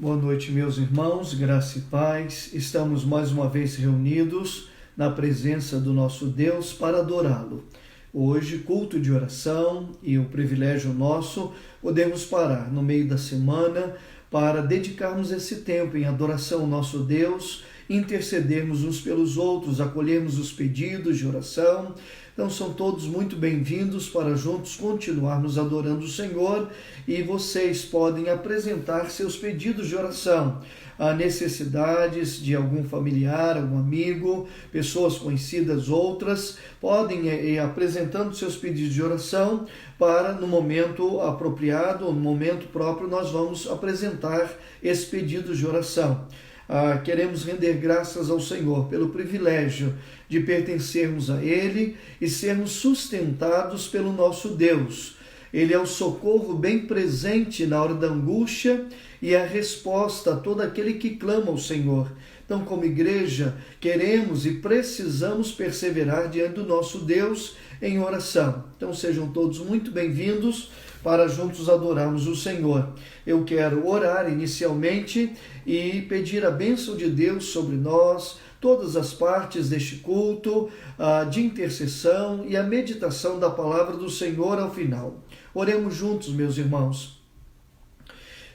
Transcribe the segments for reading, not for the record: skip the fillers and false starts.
Boa noite, meus irmãos, graça e paz. Estamos mais uma vez reunidos na presença do nosso Deus para adorá-lo. Hoje, culto de oração e o privilégio nosso, podemos parar no meio da semana para dedicarmos esse tempo em adoração ao nosso Deus, intercedermos uns pelos outros, acolhermos os pedidos de oração. Então são todos muito bem-vindos para juntos continuarmos adorando o Senhor, e vocês podem apresentar seus pedidos de oração, necessidades de algum familiar, algum amigo, pessoas conhecidas, outras, podem ir apresentando seus pedidos de oração para, no momento apropriado, no momento próprio, nós vamos apresentar esse pedido de oração. Queremos render graças ao Senhor pelo privilégio de pertencermos a Ele e sermos sustentados pelo nosso Deus. Ele é o socorro bem presente na hora da angústia e a resposta a todo aquele que clama ao Senhor. Então, como igreja, queremos e precisamos perseverar diante do nosso Deus em oração. Então, sejam todos muito bem-vindos para juntos adorarmos o Senhor. Eu quero orar inicialmente e pedir a bênção de Deus sobre nós, todas as partes deste culto, de intercessão e a meditação da palavra do Senhor ao final. Oremos juntos, meus irmãos.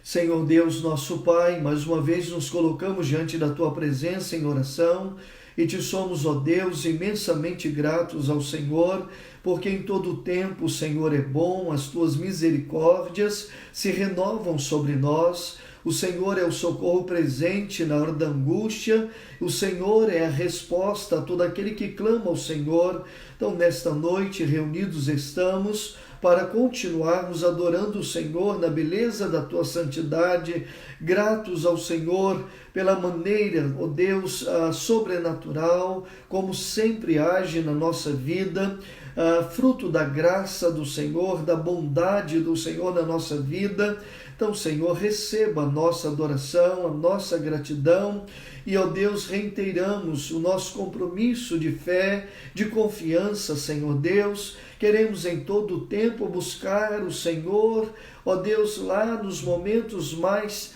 Senhor Deus, nosso Pai, mais uma vez nos colocamos diante da Tua presença em oração e Te somos, ó Deus, imensamente gratos ao Senhor, porque em todo o tempo o Senhor é bom, as Tuas misericórdias se renovam sobre nós. O Senhor é o socorro presente na hora da angústia, o Senhor é a resposta a todo aquele que clama ao Senhor. Então, nesta noite, reunidos estamos para continuarmos adorando o Senhor na beleza da Tua santidade, gratos ao Senhor pela maneira, ó Deus, sobrenatural, como sempre age na nossa vida, fruto da graça do Senhor, da bondade do Senhor na nossa vida. Então, Senhor, receba a nossa adoração, a nossa gratidão e, ó Deus, reiteramos o nosso compromisso de fé, de confiança, Senhor Deus. Queremos em todo o tempo buscar o Senhor, ó Deus, lá nos momentos mais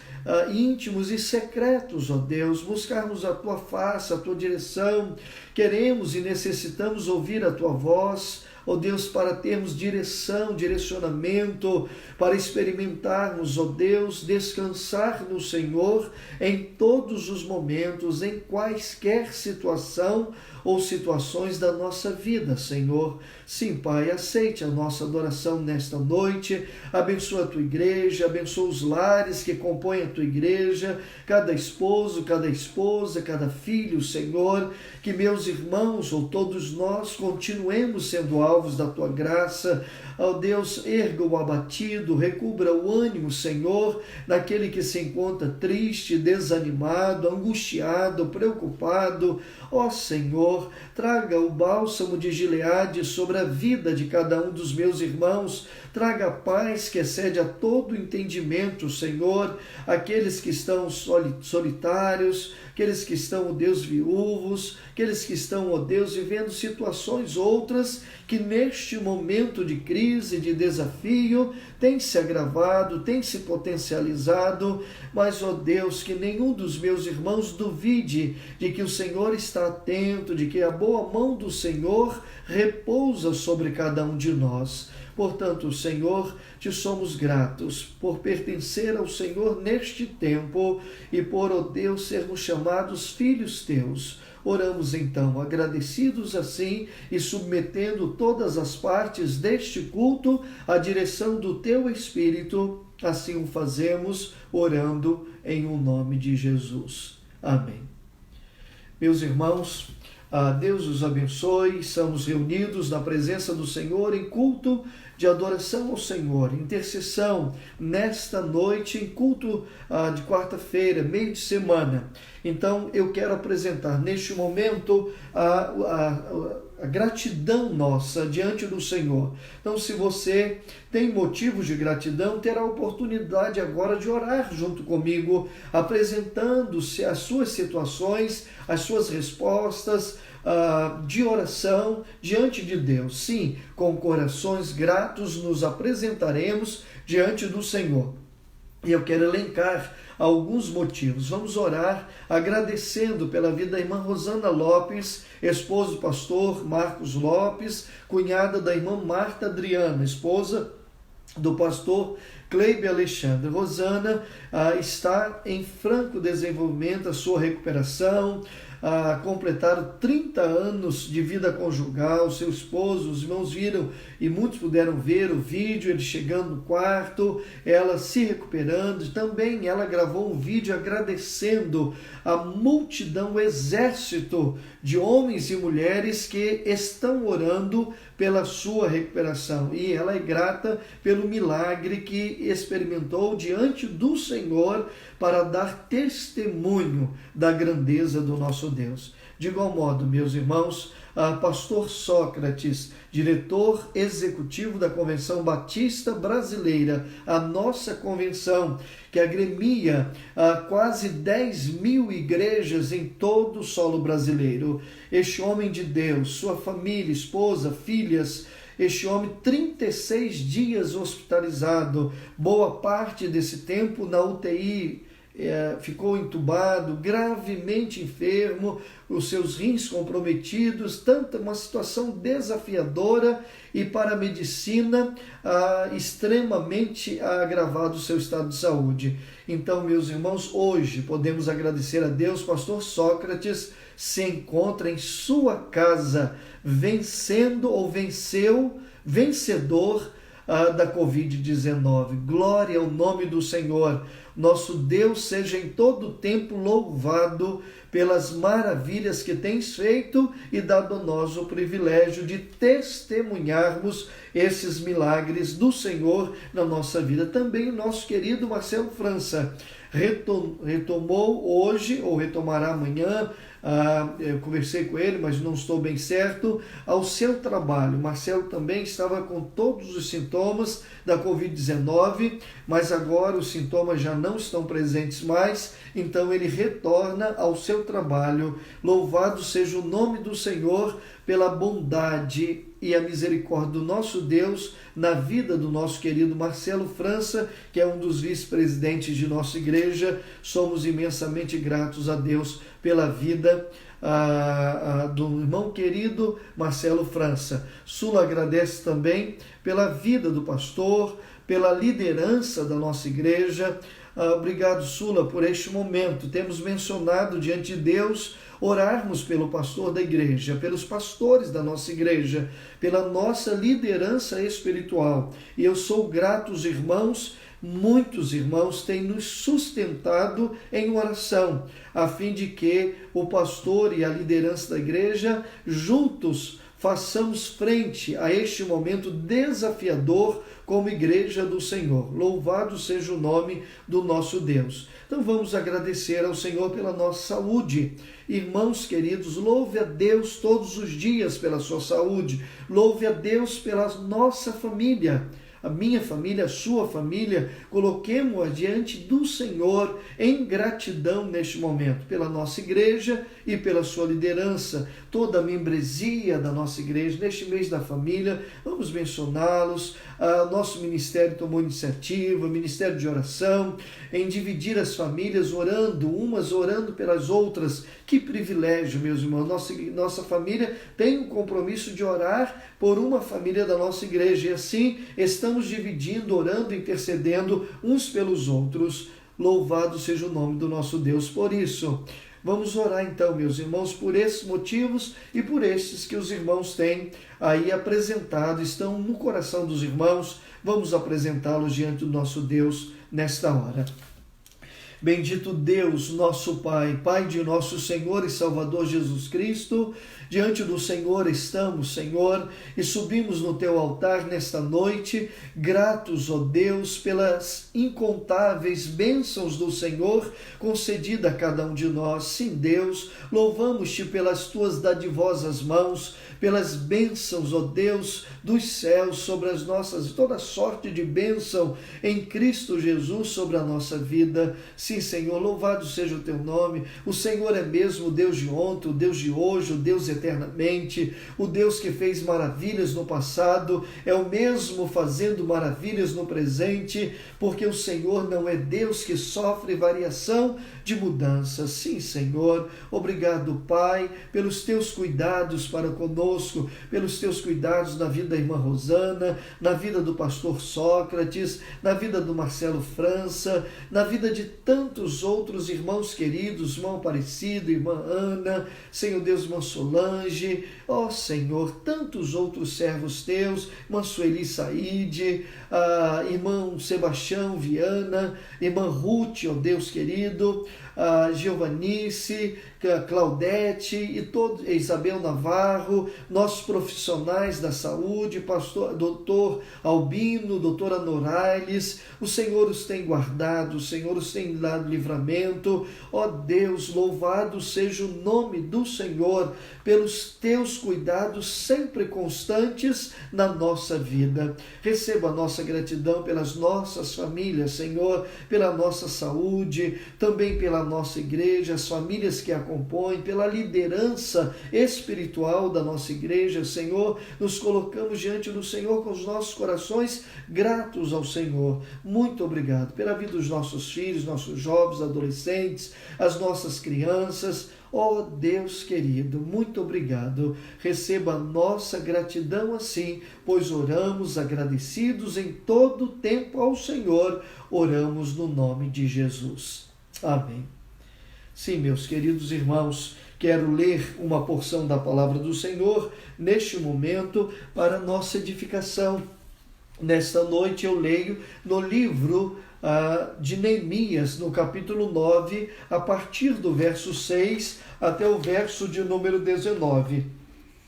íntimos e secretos, ó Deus, buscarmos a Tua face, a Tua direção. Queremos e necessitamos ouvir a Tua voz, ó Deus, para termos direção, direcionamento, para experimentarmos, ó Deus, descansar no Senhor em todos os momentos, em quaisquer situação ou situações da nossa vida, Senhor. Sim, Pai, aceite a nossa adoração nesta noite, abençoa a Tua igreja, abençoa os lares que compõem a Tua igreja, cada esposo, cada esposa, cada filho, Senhor, que meus irmãos ou todos nós continuemos sendo alvos da Tua graça. Ó Deus, erga o abatido, recubra o ânimo, Senhor, daquele que se encontra triste, desanimado, angustiado, preocupado. Ó Senhor, traga o bálsamo de Gileade sobre a vida de cada um dos meus irmãos, traga a paz que excede a todo entendimento, Senhor, aqueles que estão solitários, aqueles que estão, ó Deus, viúvos, aqueles que estão, ó Deus, vivendo situações outras que neste momento de crise, de desafio, tem se agravado, tem se potencializado, mas, ó Deus, que nenhum dos meus irmãos duvide de que o Senhor está atento, de que a boa mão do Senhor repousa sobre cada um de nós. Portanto, Senhor, Te somos gratos por pertencer ao Senhor neste tempo e por, ó Deus, sermos chamados filhos Teus. Oramos então, agradecidos assim e submetendo todas as partes deste culto à direção do Teu Espírito. Assim o fazemos, orando em o nome de Jesus. Amém. Meus irmãos, Deus os abençoe. Estamos reunidos na presença do Senhor em culto de adoração ao Senhor, intercessão nesta noite, em culto de quarta-feira, meio de semana. Então, eu quero apresentar neste momento a gratidão nossa diante do Senhor. Então, se você tem motivos de gratidão, terá a oportunidade agora de orar junto comigo, apresentando-se as suas situações, as suas respostas, de oração diante de Deus. Sim, com corações gratos nos apresentaremos diante do Senhor. E eu quero elencar alguns motivos. Vamos orar agradecendo pela vida da irmã Rosana Lopes, esposa do pastor Marcos Lopes, cunhada da irmã Marta Adriana, esposa do pastor Cleibe Alexandre. Rosana está em franco desenvolvimento, a sua recuperação, completaram 30 anos de vida conjugal, seu esposo, os irmãos viram e muitos puderam ver o vídeo, ele chegando no quarto, ela se recuperando. Também ela gravou um vídeo agradecendo a multidão, o exército de homens e mulheres que estão orando pela sua recuperação, e ela é grata pelo milagre que experimentou diante do Senhor para dar testemunho da grandeza do nosso Deus. De igual modo, meus irmãos, pastor Sócrates, diretor executivo da Convenção Batista Brasileira, a nossa convenção, que agremia quase 10.000 igrejas em todo o solo brasileiro. Este homem de Deus, sua família, esposa, filhas, este homem 36 dias hospitalizado, boa parte desse tempo na UTI, ficou entubado, gravemente enfermo, os seus rins comprometidos, uma situação desafiadora e para a medicina extremamente agravado o seu estado de saúde. Então, meus irmãos, hoje podemos agradecer a Deus. Pastor Sócrates se encontra em sua casa, vencedor da Covid-19. Glória ao nome do Senhor. Nosso Deus seja em todo o tempo louvado pelas maravilhas que tens feito e dado a nós o privilégio de testemunharmos esses milagres do Senhor na nossa vida. Também o nosso querido Marcelo França retomou hoje, ou retomará amanhã, eu conversei com ele, mas não estou bem certo, ao seu trabalho. Marcelo também estava com todos os sintomas da Covid-19, mas agora os sintomas já não estão presentes mais, então ele retorna ao seu trabalho. Louvado seja o nome do Senhor pela bondade e a misericórdia do nosso Deus na vida do nosso querido Marcelo França, que é um dos vice-presidentes de nossa igreja. Somos imensamente gratos a Deus pela vida do irmão querido Marcelo França. Sula agradece também pela vida do pastor, pela liderança da nossa igreja. Obrigado, Sula, por este momento. Temos mencionado diante de Deus orarmos pelo pastor da igreja, pelos pastores da nossa igreja, pela nossa liderança espiritual. E eu sou grato aos irmãos. Muitos irmãos têm nos sustentado em oração, a fim de que o pastor e a liderança da igreja juntos façamos frente a este momento desafiador como igreja do Senhor. Louvado seja o nome do nosso Deus. Então vamos agradecer ao Senhor pela nossa saúde. Irmãos queridos, louve a Deus todos os dias pela sua saúde. Louve a Deus pela nossa família. A minha família, a sua família, coloquemo-a diante do Senhor em gratidão neste momento, pela nossa igreja e pela sua liderança, toda a membresia da nossa igreja. Neste mês da família, vamos mencioná-los. Nosso ministério tomou iniciativa, ministério de oração, em dividir as famílias, umas orando pelas outras. Que privilégio, meus irmãos. Nossa família tem um compromisso de orar por uma família da nossa igreja, e assim estamos dividindo, orando, intercedendo uns pelos outros. Louvado seja o nome do nosso Deus por isso. Vamos orar então, meus irmãos, por esses motivos e por estes que os irmãos têm aí apresentado, estão no coração dos irmãos. Vamos apresentá-los diante do nosso Deus nesta hora. Bendito Deus, nosso Pai, Pai de nosso Senhor e Salvador Jesus Cristo, diante do Senhor estamos, Senhor, e subimos no Teu altar nesta noite, gratos, ó Deus, pelas incontáveis bênçãos do Senhor concedida a cada um de nós. Sim, Deus, louvamos-Te pelas Tuas dadivosas mãos, pelas bênçãos, ó Deus, dos céus sobre as nossas, toda sorte de bênção em Cristo Jesus sobre a nossa vida. Sim, Senhor, louvado seja o teu nome. O Senhor é mesmo o Deus de ontem, o Deus de hoje, o Deus eternamente, o Deus que fez maravilhas no passado, é o mesmo fazendo maravilhas no presente, porque o Senhor não é Deus que sofre variação de mudança. Sim, Senhor, obrigado, Pai, pelos teus cuidados para conosco, pelos teus cuidados na vida da irmã Rosana, na vida do pastor Sócrates, na vida do Marcelo França, na vida de tantos outros irmãos queridos, irmão Aparecido, irmã Ana, Senhor Deus, irmã Solange, ó Senhor, tantos outros servos teus, irmã Sueli Saide, irmão Sebastião Viana, irmã Ruth, ó Deus querido, Giovanice, Claudete e todo, Isabel Navarro, nossos profissionais da saúde, pastor, doutor Albino, doutora Norailes, o Senhor os tem guardado, o Senhor os tem dado livramento. Ó Deus, louvado seja o nome do Senhor pelos teus cuidados sempre constantes na nossa vida. Receba a nossa gratidão pelas nossas famílias, Senhor, pela nossa saúde, também pela nossa igreja, as famílias que a compõem, pela liderança espiritual da nossa igreja, Senhor. Nos colocamos diante do Senhor com os nossos corações gratos ao Senhor. Muito obrigado pela vida dos nossos filhos, nossos jovens, adolescentes, as nossas crianças. Ó Deus querido, muito obrigado. Receba a nossa gratidão assim, pois oramos agradecidos em todo o tempo ao Senhor. Oramos no nome de Jesus. Amém. Sim, meus queridos irmãos, quero ler uma porção da palavra do Senhor neste momento para nossa edificação. Nesta noite eu leio no livro de Neemias, no capítulo 9, a partir do verso 6 até o verso de número 19.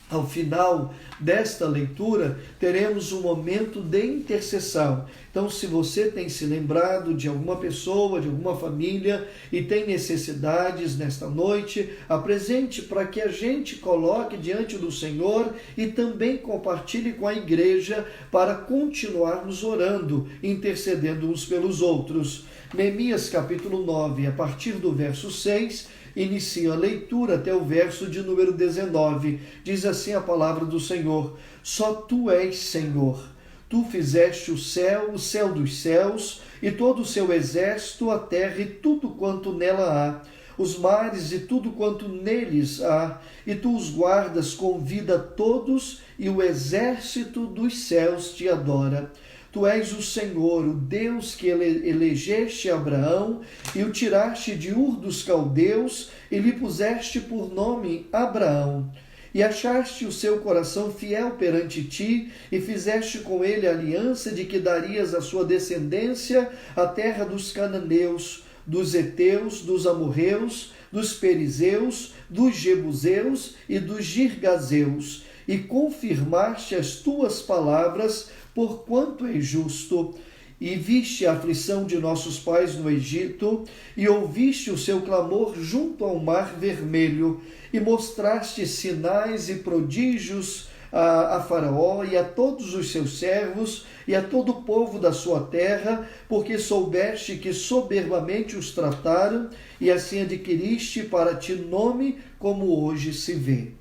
Ao final desta leitura, teremos um momento de intercessão. Então, se você tem se lembrado de alguma pessoa, de alguma família e tem necessidades nesta noite, apresente para que a gente coloque diante do Senhor e também compartilhe com a igreja para continuarmos orando, intercedendo uns pelos outros. Neemias capítulo 9, a partir do verso 6, inicia a leitura até o verso de número 19. Diz assim a palavra do Senhor: só tu és Senhor. Tu fizeste o céu dos céus, e todo o seu exército, a terra e tudo quanto nela há, os mares e tudo quanto neles há, e tu os guardas com vida a todos, e o exército dos céus te adora. Tu és o Senhor, o Deus que elegeste Abraão e o tiraste de Ur dos Caldeus e lhe puseste por nome Abraão. E achaste o seu coração fiel perante ti e fizeste com ele aliança de que darias à sua descendência a terra dos cananeus, dos heteus, dos amorreus, dos perizeus, dos jebuseus e dos girgazeus, e confirmaste as tuas palavras, porquanto é justo. E viste a aflição de nossos pais no Egito, e ouviste o seu clamor junto ao mar vermelho, e mostraste sinais e prodígios a Faraó e a todos os seus servos, e a todo o povo da sua terra, porque soubeste que soberbamente os trataram, e assim adquiriste para ti nome, como hoje se vê.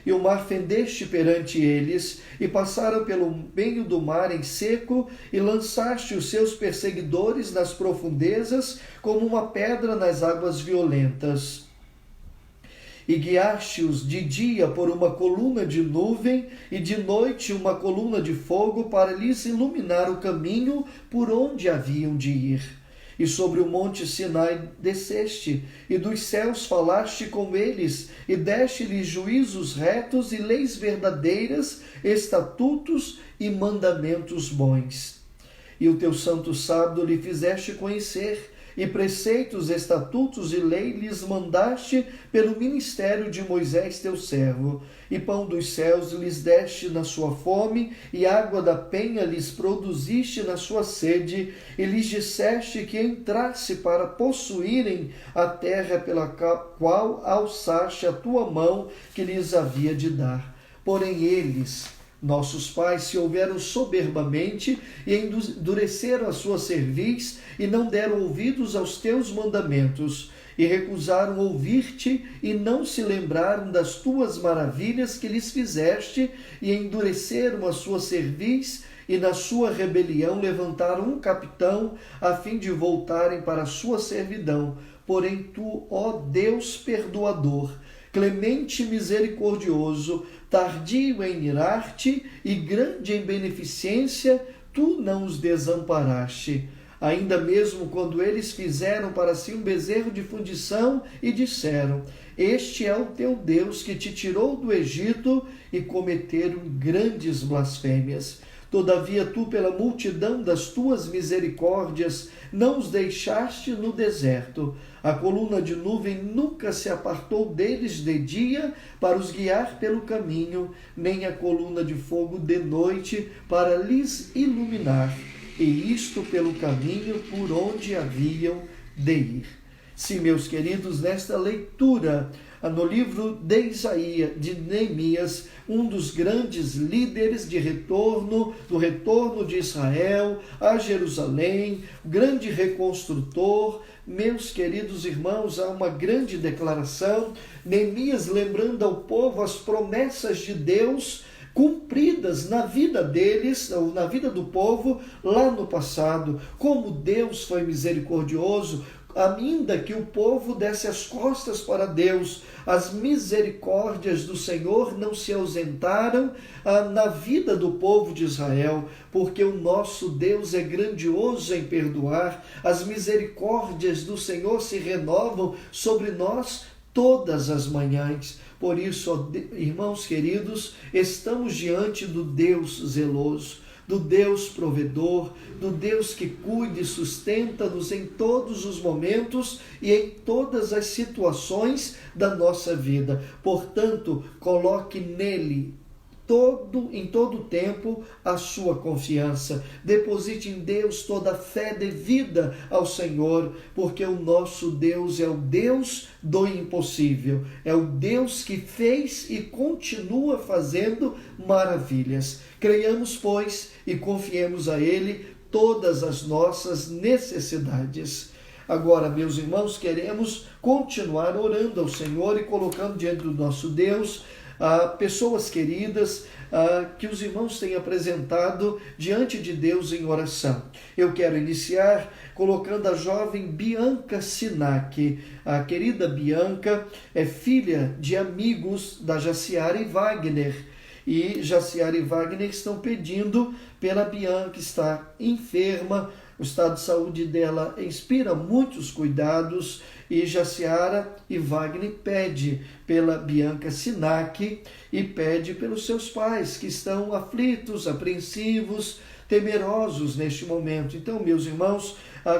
E o mar fendeste perante eles, e passaram pelo meio do mar em seco, e lançaste os seus perseguidores nas profundezas, como uma pedra nas águas violentas. E guiaste-os de dia por uma coluna de nuvem, e de noite uma coluna de fogo, para lhes iluminar o caminho por onde haviam de ir. E sobre o monte Sinai desceste, e dos céus falaste com eles, e deste-lhes juízos retos e leis verdadeiras, estatutos e mandamentos bons. E o teu santo sábado lhe fizeste conhecer, e preceitos, estatutos e lei lhes mandaste pelo ministério de Moisés teu servo. E pão dos céus lhes deste na sua fome, e água da penha lhes produziste na sua sede, e lhes disseste que entrasse para possuírem a terra pela qual alçaste a tua mão que lhes havia de dar. Porém eles Nossos pais se houveram soberbamente e endureceram a sua cerviz e não deram ouvidos aos teus mandamentos, e recusaram ouvir-te e não se lembraram das tuas maravilhas que lhes fizeste, e endureceram a sua cerviz, e na sua rebelião levantaram um capitão, a fim de voltarem para a sua servidão. Porém tu, ó Deus perdoador, clemente e misericordioso, tardio em irar-te e grande em beneficência, tu não os desamparaste. Ainda mesmo quando eles fizeram para si um bezerro de fundição e disseram: este é o teu Deus que te tirou do Egito, e cometeram grandes blasfêmias. Todavia tu, pela multidão das tuas misericórdias, não os deixaste no deserto. A coluna de nuvem nunca se apartou deles de dia para os guiar pelo caminho, nem a coluna de fogo de noite para lhes iluminar, e isto pelo caminho por onde haviam de ir. Sim, meus queridos, nesta leitura no livro de Isaías, de Neemias, um dos grandes líderes do retorno de Israel a Jerusalém, o grande reconstrutor. Meus queridos irmãos, há uma grande declaração, Neemias lembrando ao povo as promessas de Deus cumpridas na vida deles, ou na vida do povo, lá no passado, como Deus foi misericordioso, ainda que o povo desse as costas para Deus, as misericórdias do Senhor não se ausentaram na vida do povo de Israel, porque o nosso Deus é grandioso em perdoar. As misericórdias do Senhor se renovam sobre nós todas as manhãs. Por isso, irmãos queridos, estamos diante do Deus zeloso, do Deus provedor, do Deus que cuida e sustenta-nos em todos os momentos e em todas as situações da nossa vida. Portanto, coloque nele em todo tempo a sua confiança. Deposite em Deus toda a fé devida ao Senhor, porque o nosso Deus é o Deus do impossível. É o Deus que fez e continua fazendo maravilhas. Creiamos, pois, e confiemos a Ele todas as nossas necessidades. Agora, meus irmãos, queremos continuar orando ao Senhor e colocando diante do nosso Deus pessoas queridas que os irmãos têm apresentado diante de Deus em oração. Eu quero iniciar colocando a jovem Bianca Sinac. A querida Bianca é filha de amigos da Jaciara e Wagner. E Jaciara e Wagner estão pedindo pela Bianca, que está enferma. O estado de saúde dela inspira muitos cuidados, e Jaciara e Wagner pede pela Bianca Sinac e pede pelos seus pais, que estão aflitos, apreensivos, temerosos neste momento. Então, meus irmãos,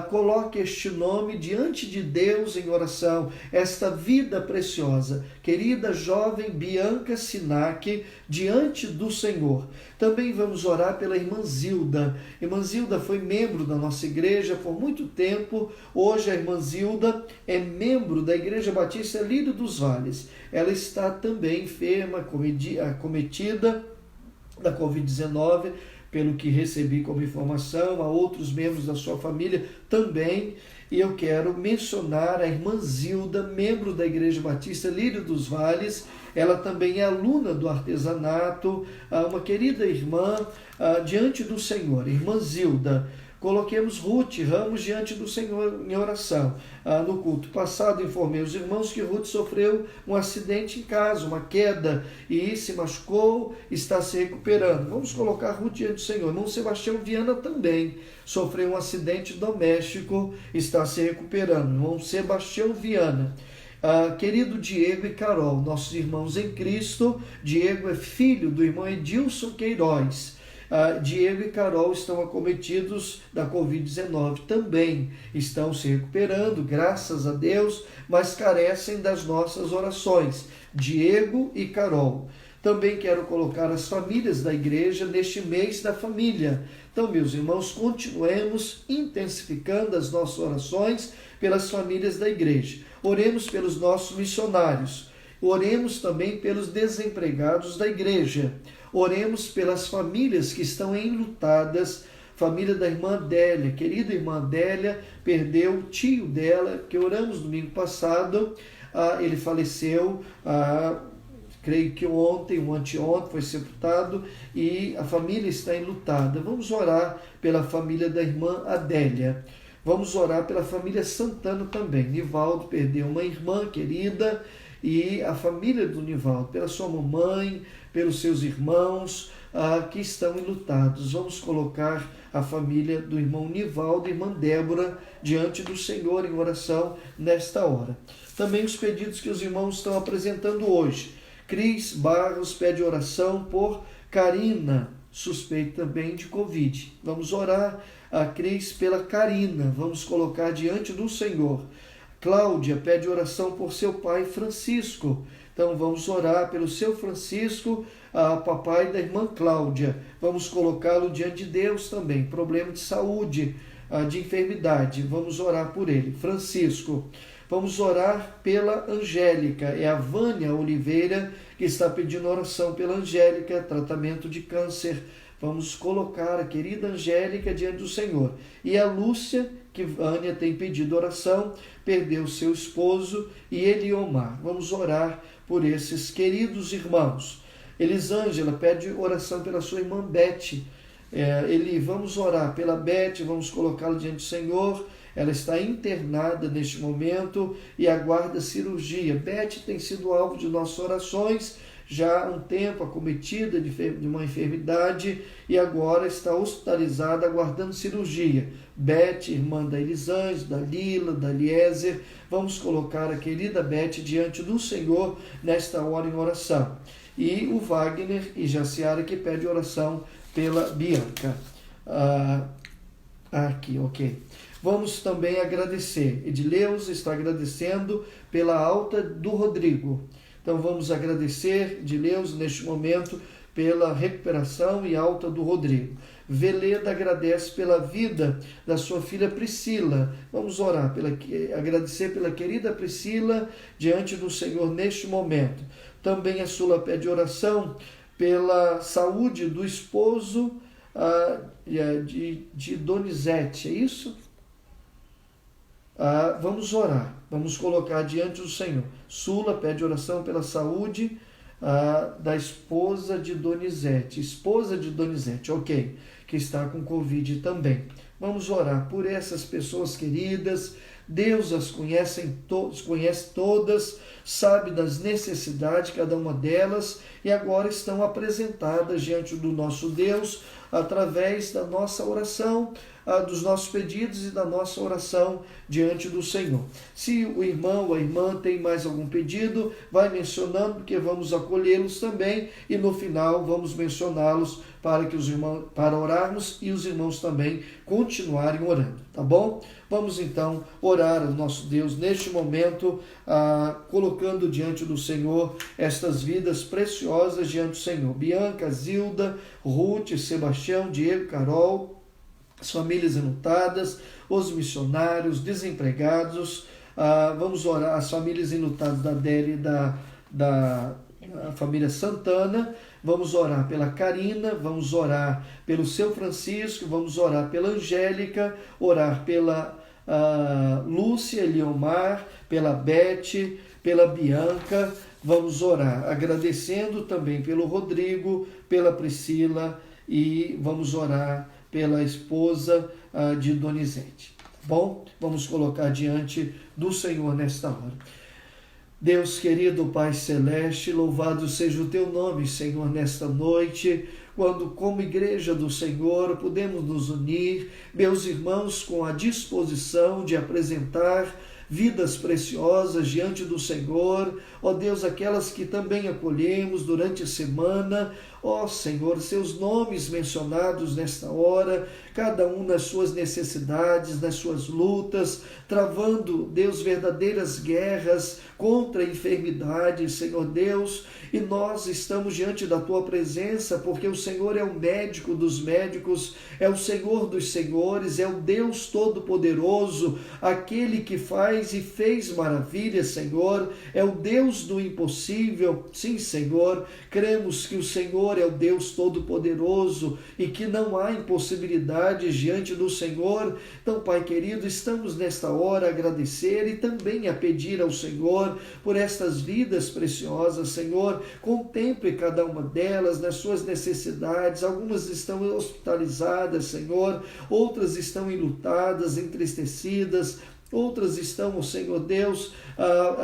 coloque este nome diante de Deus em oração, esta vida preciosa, querida jovem Bianca Sinac, diante do Senhor. Também vamos orar pela irmã Zilda. Irmã Zilda foi membro da nossa igreja por muito tempo. Hoje a irmã Zilda é membro da Igreja Batista Lírio dos Vales. Ela está também enferma, acometida da Covid-19, pelo que recebi como informação. Há outros membros da sua família também, e eu quero mencionar a irmã Zilda, membro da Igreja Batista Lírio dos Vales. Ela também é aluna do artesanato, uma querida irmã diante do Senhor. Irmã Zilda, coloquemos Ruth Ramos diante do Senhor em oração. No culto passado informei os irmãos que Ruth sofreu um acidente em casa, uma queda, e se machucou, está se recuperando. Vamos colocar Ruth diante do Senhor. Irmão Sebastião Viana também sofreu um acidente doméstico, está se recuperando. Irmão Sebastião Viana. Querido Diego e Carol, nossos irmãos em Cristo. Diego é filho do irmão Edilson Queiroz. Diego e Carol estão acometidos da Covid-19, também estão se recuperando, graças a Deus, mas carecem das nossas orações. Diego e Carol. Também quero colocar as famílias da igreja neste mês da família. Então, meus irmãos, continuemos intensificando as nossas orações pelas famílias da igreja. Oremos pelos nossos missionários. Oremos também pelos desempregados da igreja. Oremos pelas famílias que estão enlutadas. Família da irmã Adélia, querida irmã Adélia, perdeu o tio dela, que oramos domingo passado. Ele faleceu, creio que ontem ou anteontem, foi sepultado, e a família está enlutada. Vamos orar pela família da irmã Adélia. Vamos orar pela família Santana também. Nivaldo perdeu uma irmã querida, e a família do Nivaldo, pela sua mamãe, pelos seus irmãos que estão enlutados. Vamos colocar a família do irmão Nivaldo e irmã Débora diante do Senhor em oração nesta hora. Também os pedidos que os irmãos estão apresentando hoje. Cris Barros pede oração por Karina, suspeita também de Covid. Vamos orar a Cris pela Karina, vamos colocar diante do Senhor. Cláudia pede oração por seu pai Francisco. Então vamos orar pelo seu Francisco, papai da irmã Cláudia. Vamos colocá-lo diante de Deus também. Problema de saúde, de enfermidade. Vamos orar por ele. Francisco. Vamos orar pela Angélica. É a Vânia Oliveira que está pedindo oração pela Angélica, tratamento de câncer. Vamos colocar a querida Angélica diante do Senhor. E a Lúcia, que Vânia tem pedido oração, perdeu seu esposo, e Eliomar. Vamos orar por esses queridos irmãos. Elisângela pede oração pela sua irmã Beth. Vamos orar pela Beth, vamos colocá-la diante do Senhor. Ela está internada neste momento e aguarda cirurgia. Beth tem sido alvo de nossas orações já há um tempo, acometida de uma enfermidade, e agora está hospitalizada aguardando cirurgia. Beth, irmã da Elisângela, da Lila, da Eliezer, vamos colocar a querida Beth diante do Senhor nesta hora em oração. E o Wagner e Jaciara que pede oração pela Bianca. Aqui, ok. Vamos também agradecer. Edileuza está agradecendo pela alta do Rodrigo. Então vamos agradecer, Edileuza, neste momento, pela recuperação e alta do Rodrigo. Veleda agradece pela vida da sua filha Priscila. Vamos orar, agradecer pela querida Priscila diante do Senhor neste momento. Também a Sula pede oração pela saúde do esposo de Donizete, é isso? Vamos orar, vamos colocar diante do Senhor. Sula pede oração pela saúde da esposa de Donizete, ok, que está com Covid também. Vamos orar por essas pessoas queridas. Deus as conhece todas, sabe das necessidades de cada uma delas, e agora estão apresentadas diante do nosso Deus através da nossa oração, dos nossos pedidos e da nossa oração diante do Senhor. Se o irmão ou a irmã tem mais algum pedido, vai mencionando, porque vamos acolhê-los também, e no final vamos mencioná-los para orarmos e os irmãos também continuarem orando, tá bom? Vamos então orar ao nosso Deus neste momento, colocando diante do Senhor estas vidas preciosas diante do Senhor. Bianca, Zilda, Ruth, Sebastião, Diego, Carol, as famílias enlutadas, os missionários, desempregados. Vamos orar as famílias enlutadas da Adélia e da família Santana. Vamos orar pela Karina, vamos orar pelo seu Francisco, vamos orar pela Angélica, orar pela Lúcia, Eliomar, pela Beth, pela Bianca. Vamos orar agradecendo também pelo Rodrigo, pela Priscila, e vamos orar pela esposa de Donizete. Bom, vamos colocar diante do Senhor nesta hora. Deus querido, Pai Celeste, louvado seja o Teu nome, Senhor, nesta noite, quando como igreja do Senhor podemos nos unir, meus irmãos, com a disposição de apresentar vidas preciosas diante do Senhor, ó Deus, aquelas que também acolhemos durante a semana, ó Senhor, seus nomes mencionados nesta hora, cada um nas suas necessidades, nas suas lutas, travando, Deus, verdadeiras guerras contra a enfermidade, Senhor Deus, e nós estamos diante da Tua presença, porque o Senhor é o médico dos médicos, é o Senhor dos senhores, é o Deus Todo-Poderoso, aquele que faz faz e fez maravilhas, Senhor, é o Deus do impossível. Sim, Senhor, cremos que o Senhor é o Deus Todo-Poderoso e que não há impossibilidades diante do Senhor. Então, Pai querido, estamos nesta hora a agradecer e também a pedir ao Senhor por estas vidas preciosas, Senhor. Contemple cada uma delas nas suas necessidades. Algumas estão hospitalizadas, Senhor, outras estão enlutadas, entristecidas, outras estão, Senhor Deus,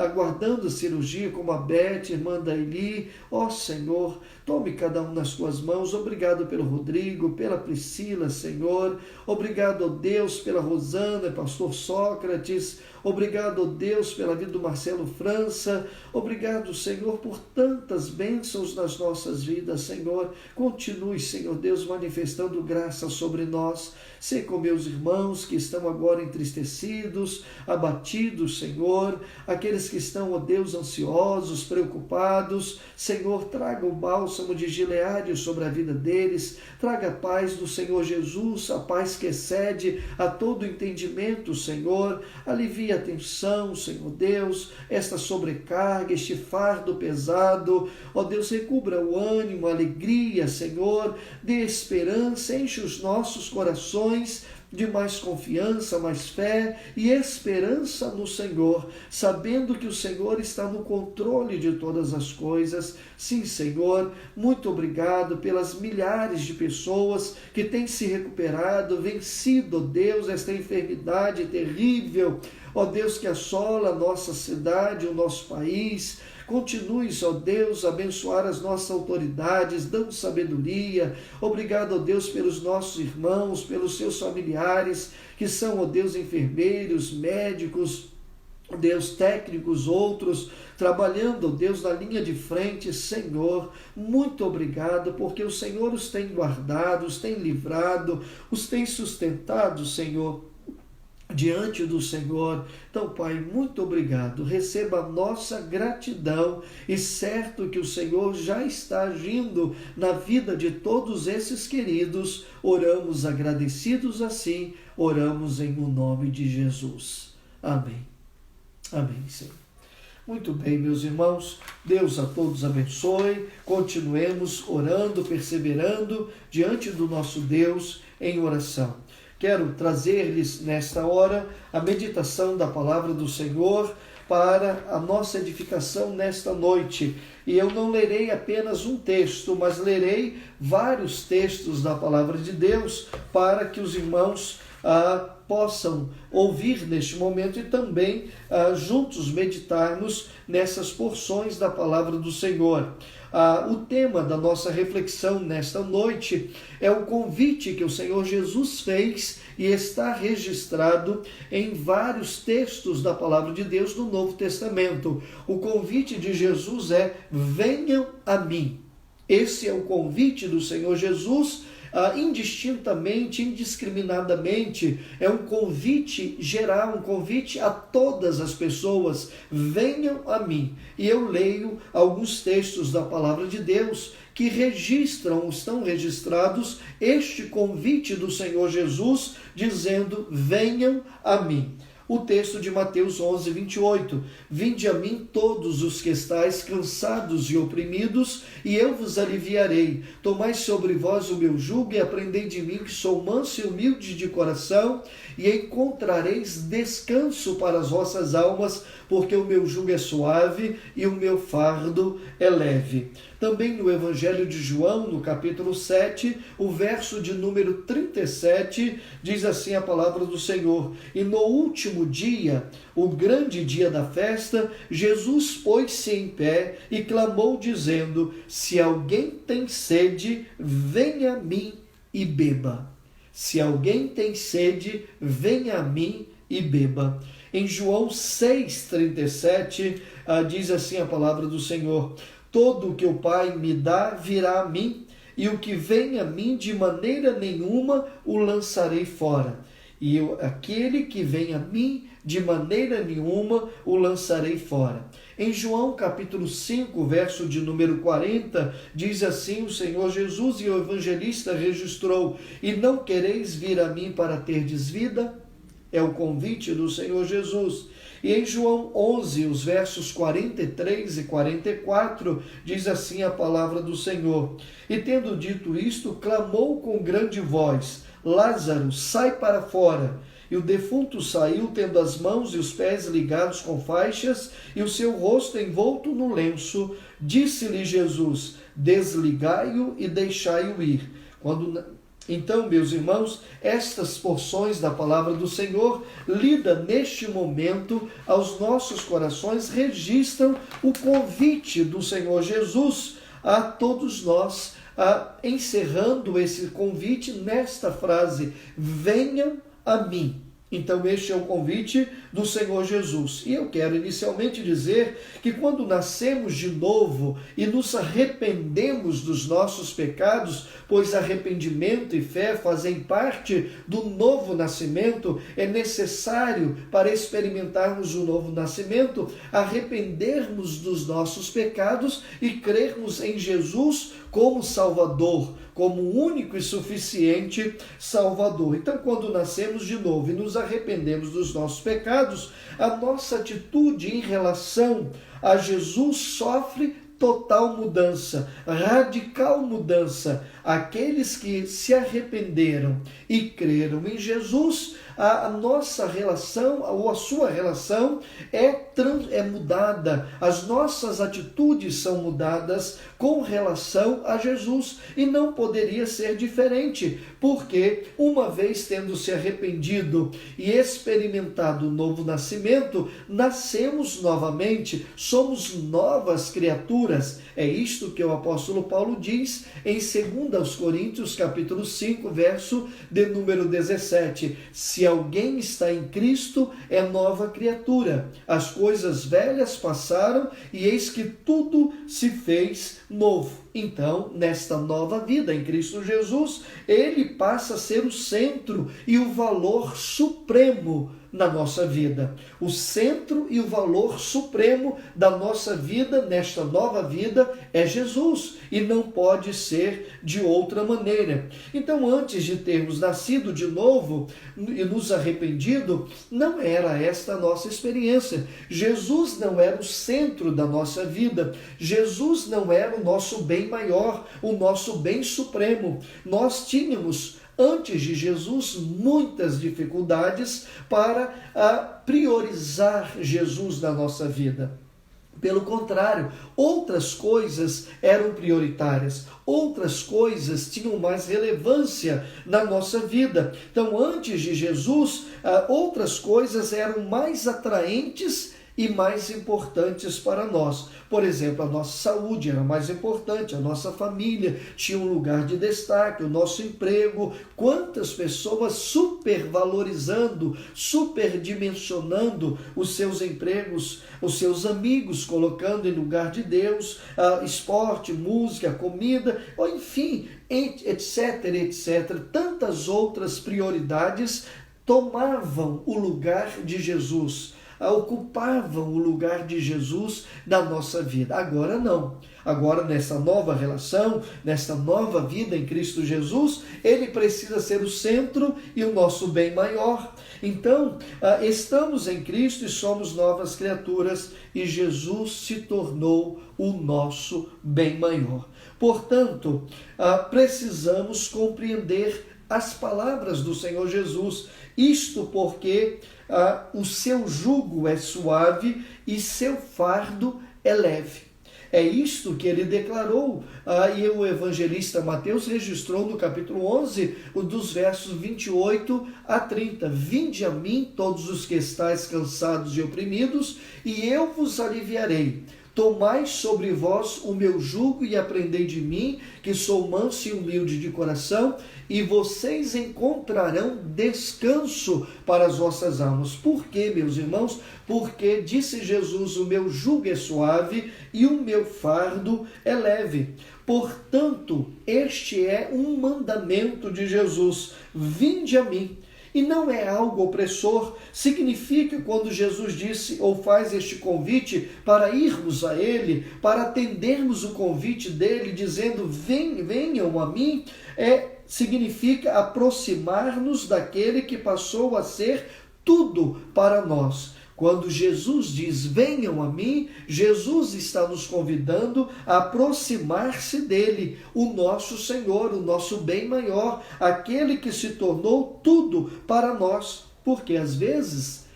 aguardando a cirurgia, como a Beth, irmã da Eli. Ó Senhor, tome cada um nas tuas mãos. Obrigado pelo Rodrigo, pela Priscila, Senhor. Obrigado, ó Deus, pela Rosana, pastor Sócrates. Obrigado, ó Deus, pela vida do Marcelo França. Obrigado, Senhor, por tantas bênçãos nas nossas vidas, Senhor. Continue, Senhor Deus, manifestando graça sobre nós. Sei com meus irmãos que estão agora entristecidos, abatidos, Senhor. Aqueles que estão, ó Deus, ansiosos, preocupados. Senhor, traga o bálsamo de Gileade sobre a vida deles. Traga a paz do Senhor Jesus, a paz que excede a todo entendimento, Senhor. Alivia a tensão, Senhor Deus, esta sobrecarga, este fardo pesado. Ó Deus, recubra o ânimo, a alegria, Senhor. Dê esperança, enche os nossos corações de mais confiança, mais fé e esperança no Senhor, sabendo que o Senhor está no controle de todas as coisas. Sim, Senhor, muito obrigado pelas milhares de pessoas que têm se recuperado, vencido, Deus, esta enfermidade terrível, ó Deus, que assola a nossa cidade, o nosso país. Continue, ó Deus, a abençoar as nossas autoridades, dando sabedoria. Obrigado, ó Deus, pelos nossos irmãos, pelos seus familiares, que são, ó Deus, enfermeiros, médicos, Deus, técnicos, outros, trabalhando, Deus, na linha de frente. Senhor, muito obrigado, porque o Senhor os tem guardado, os tem livrado, os tem sustentado, Senhor, diante do Senhor. Então, Pai, muito obrigado. Receba a nossa gratidão e certo que o Senhor já está agindo na vida de todos esses queridos. Oramos agradecidos assim, oramos em o nome de Jesus. Amém. Amém, Senhor. Muito bem, meus irmãos, Deus a todos abençoe. Continuemos orando, perseverando diante do nosso Deus em oração. Quero trazer-lhes nesta hora a meditação da palavra do Senhor para a nossa edificação nesta noite. E eu não lerei apenas um texto, mas lerei vários textos da palavra de Deus para que os irmãos possam ouvir neste momento e também juntos meditarmos nessas porções da palavra do Senhor. O tema da nossa reflexão nesta noite é o convite que o Senhor Jesus fez e está registrado em vários textos da palavra de Deus no Novo Testamento. O convite de Jesus é: venham a mim. Esse é o convite do Senhor Jesus, indistintamente, indiscriminadamente. É um convite geral, um convite a todas as pessoas: venham a mim. E eu leio alguns textos da palavra de Deus que estão registrados este convite do Senhor Jesus, dizendo: venham a mim. O texto de Mateus 11, 28. Vinde a mim todos os que estáis cansados e oprimidos, e eu vos aliviarei. Tomai sobre vós o meu jugo e aprendei de mim, que sou manso e humilde de coração, e encontrareis descanso para as vossas almas, porque o meu jugo é suave e o meu fardo é leve. Também no Evangelho de João, no capítulo 7, o verso de número 37, diz assim a palavra do Senhor: e no último dia, o grande dia da festa, Jesus pôs-se em pé e clamou, dizendo: se alguém tem sede, venha a mim e beba. Se alguém tem sede, venha a mim e beba. Em João 6,37, diz assim a palavra do Senhor: todo o que o Pai me dá virá a mim, e o que vem a mim de maneira nenhuma o lançarei fora. E aquele que vem a mim, de maneira nenhuma o lançarei fora. Em João capítulo 5, verso de número 40, diz assim o Senhor Jesus, e o evangelista registrou: e não quereis vir a mim para terdes vida? É o convite do Senhor Jesus. E em João 11, os versos 43 e 44, diz assim a palavra do Senhor: E tendo dito isto, clamou com grande voz: Lázaro, sai para fora. E o defunto saiu, tendo as mãos e os pés ligados com faixas e o seu rosto envolto no lenço. Disse-lhe Jesus: Desligai-o e deixai-o ir. Então, meus irmãos, estas porções da palavra do Senhor, lida neste momento aos nossos corações, registram o convite do Senhor Jesus a todos nós, encerrando esse convite nesta frase: venham a mim. Então este é o convite do Senhor Jesus. E eu quero inicialmente dizer que quando nascemos de novo e nos arrependemos dos nossos pecados, pois arrependimento e fé fazem parte do novo nascimento, é necessário, para experimentarmos o novo nascimento, arrependermos dos nossos pecados e crermos em Jesus como Salvador, como único e suficiente Salvador. Então, quando nascemos de novo e nos arrependemos dos nossos pecados, a nossa atitude em relação a Jesus sofre total mudança, radical mudança. Aqueles que se arrependeram e creram em Jesus, a nossa relação, ou a sua relação é mudada, as nossas atitudes são mudadas com relação a Jesus, e não poderia ser diferente, porque uma vez tendo se arrependido e experimentado o novo nascimento, nascemos novamente, somos novas criaturas. É isto que o apóstolo Paulo diz em 2 Coríntios capítulo 5, verso de número 17: se alguém está em Cristo, é nova criatura. As coisas velhas passaram e eis que tudo se fez novo. Então, nesta nova vida em Cristo Jesus, ele passa a ser o centro e o valor supremo na nossa vida. O centro e o valor supremo da nossa vida, nesta nova vida, é Jesus, e não pode ser de outra maneira. Então, antes de termos nascido de novo e nos arrependido, não era esta a nossa experiência. Jesus não era o centro da nossa vida. Jesus não era o nosso bem maior, o nosso bem supremo. Nós tínhamos, antes de Jesus, muitas dificuldades para priorizar Jesus na nossa vida. Pelo contrário, outras coisas eram prioritárias, outras coisas tinham mais relevância na nossa vida. Então, antes de Jesus, outras coisas eram mais atraentes e mais importantes para nós. Por exemplo, a nossa saúde era mais importante, a nossa família tinha um lugar de destaque, o nosso emprego. Quantas pessoas supervalorizando, superdimensionando os seus empregos, os seus amigos, colocando em lugar de Deus, esporte, música, comida, ou enfim, etc, etc. Tantas outras prioridades tomavam o lugar de Jesus, ocupavam o lugar de Jesus na nossa vida. Agora não. Agora, nessa nova relação, nessa nova vida em Cristo Jesus, ele precisa ser o centro e o nosso bem maior. Então, estamos em Cristo e somos novas criaturas, e Jesus se tornou o nosso bem maior. Portanto, precisamos compreender as palavras do Senhor Jesus. Isto porque o seu jugo é suave e seu fardo é leve. É isto que ele declarou, e o evangelista Mateus registrou no capítulo 11, dos versos 28 a 30. Vinde a mim, todos os que estáis cansados e oprimidos, e eu vos aliviarei. Tomai sobre vós o meu jugo e aprendei de mim, que sou manso e humilde de coração, e vocês encontrarão descanso para as vossas almas. Por quê, meus irmãos? Porque, disse Jesus, o meu jugo é suave e o meu fardo é leve. Portanto, este é um mandamento de Jesus: vinde a mim. E não é algo opressor. Significa, quando Jesus disse ou faz este convite para irmos a Ele, para atendermos o convite dele, dizendo venham a mim, significa aproximar-nos daquele que passou a ser tudo para nós. Quando Jesus diz, venham a mim, Jesus está nos convidando a aproximar-se dele, o nosso Senhor, o nosso bem maior, aquele que se tornou tudo para nós. Porque às vezes